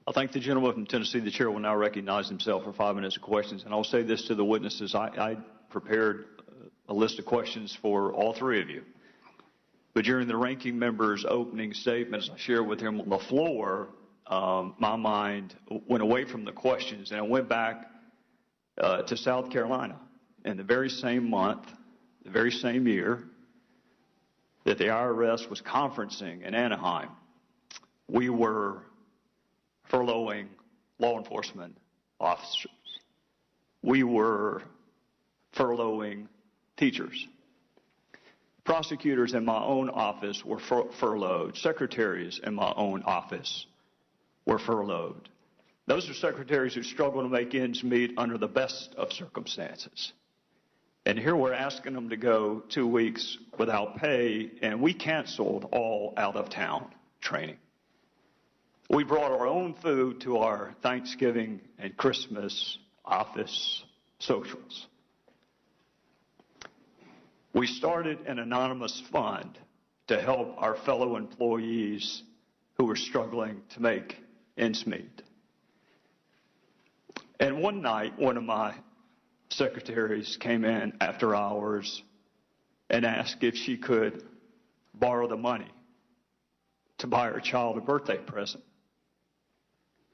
I thank the gentleman from Tennessee. The chair will now recognize himself for 5 minutes of questions. And I'll say this to the witnesses. I prepared a list of questions for all three of you. But during the ranking member's opening statements, I shared with him on the floor, my mind went away from the questions, and I went back to South Carolina. In the very same month, the very same year that the IRS was conferencing in Anaheim, we were furloughing law enforcement officers. We were furloughing teachers. Prosecutors in my own office were furloughed. Secretaries in my own office were furloughed. Those are secretaries who struggle to make ends meet under the best of circumstances. And here we're asking them to go 2 weeks without pay, and we canceled all out-of-town training. We brought our own food to our Thanksgiving and Christmas office socials. We started an anonymous fund to help our fellow employees who were struggling to make ends meet. And one night, one of my secretaries came in after hours and asked if she could borrow the money to buy her child a birthday present.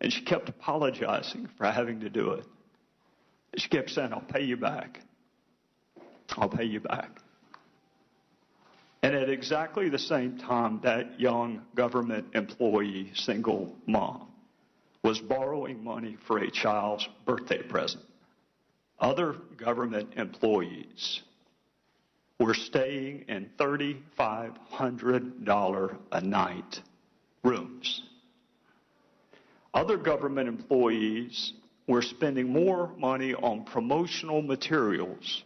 And she kept apologizing for having to do it. She kept saying, "I'll pay you back. I'll pay you back." And at exactly the same time, that young government employee, single mom, was borrowing money for a child's birthday present, other government employees were staying in $3,500 a night rooms. Other government employees were spending more money on promotional materials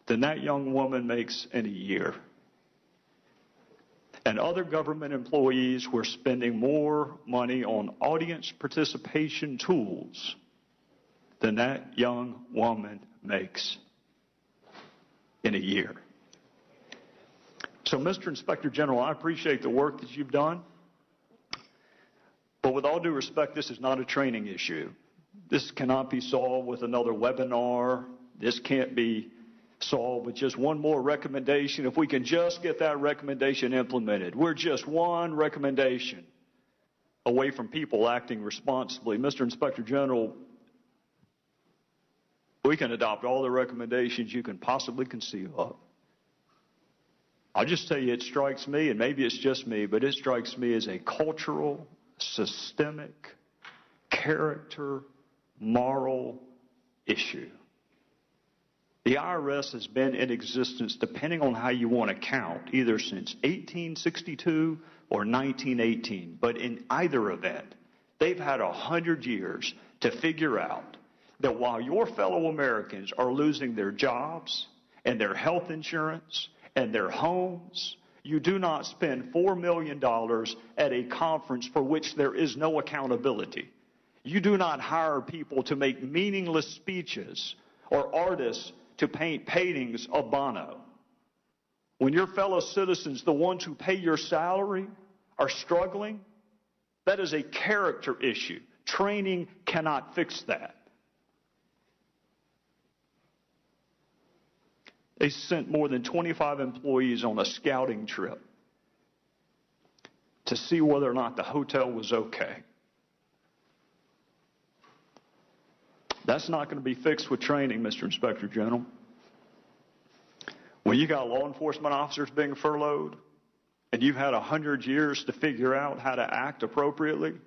than that young woman makes in a year. And other government employees were spending more money on audience participation tools than that young woman makes in a year. So, Mr. Inspector General, I appreciate the work that you've done. But with all due respect, this is not a training issue. This cannot be solved with another webinar. This can't be solved with just one more recommendation. If we can just get that recommendation implemented, we're just one recommendation away from people acting responsibly. Mr. Inspector General, we can adopt all the recommendations you can possibly conceive of. I'll just tell you, it strikes me, and maybe it's just me, but it strikes me as a cultural, systemic, character, moral issue. The IRS has been in existence, depending on how you want to count, either since 1862 or 1918. But in either event, they've had 100 years to figure out that while your fellow Americans are losing their jobs and their health insurance and their homes, you do not spend $4 million at a conference for which there is no accountability. You do not hire people to make meaningless speeches or artists to paint paintings of Bono. When your fellow citizens, the ones who pay your salary, are struggling, that is a character issue. Training cannot fix that. They sent more than 25 employees on a scouting trip to see whether or not the hotel was okay. That's not going to be fixed with training, Mr. Inspector General. When you got law enforcement officers being furloughed and you've had 100 years to figure out how to act appropriately,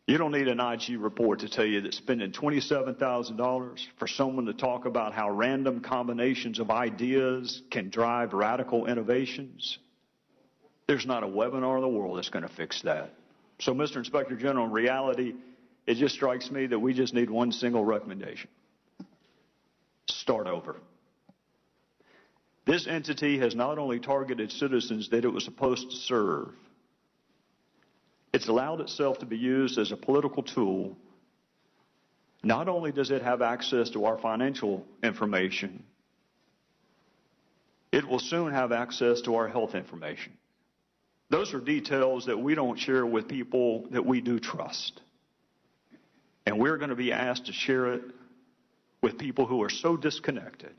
you don't need an IG report to tell you that spending $27,000 for someone to talk about how random combinations of ideas can drive radical innovations, there's not a webinar in the world that's going to fix that. So, Mr. Inspector General, in reality, it just strikes me that we just need one single recommendation. Start over. This entity has not only targeted citizens that it was supposed to serve, it's allowed itself to be used as a political tool. Not only does it have access to our financial information, it will soon have access to our health information. Those are details that we don't share with people that we do trust. And we're going to be asked to share it with people who are so disconnected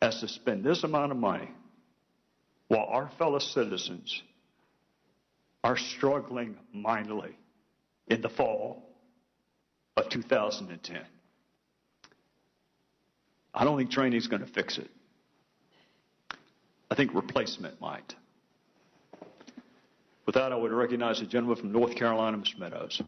as to spend this amount of money while our fellow citizens are struggling mightily in the fall of 2010. I don't think training is going to fix it. I think replacement might. With that, I would recognize the gentleman from North Carolina, Mr. Meadows.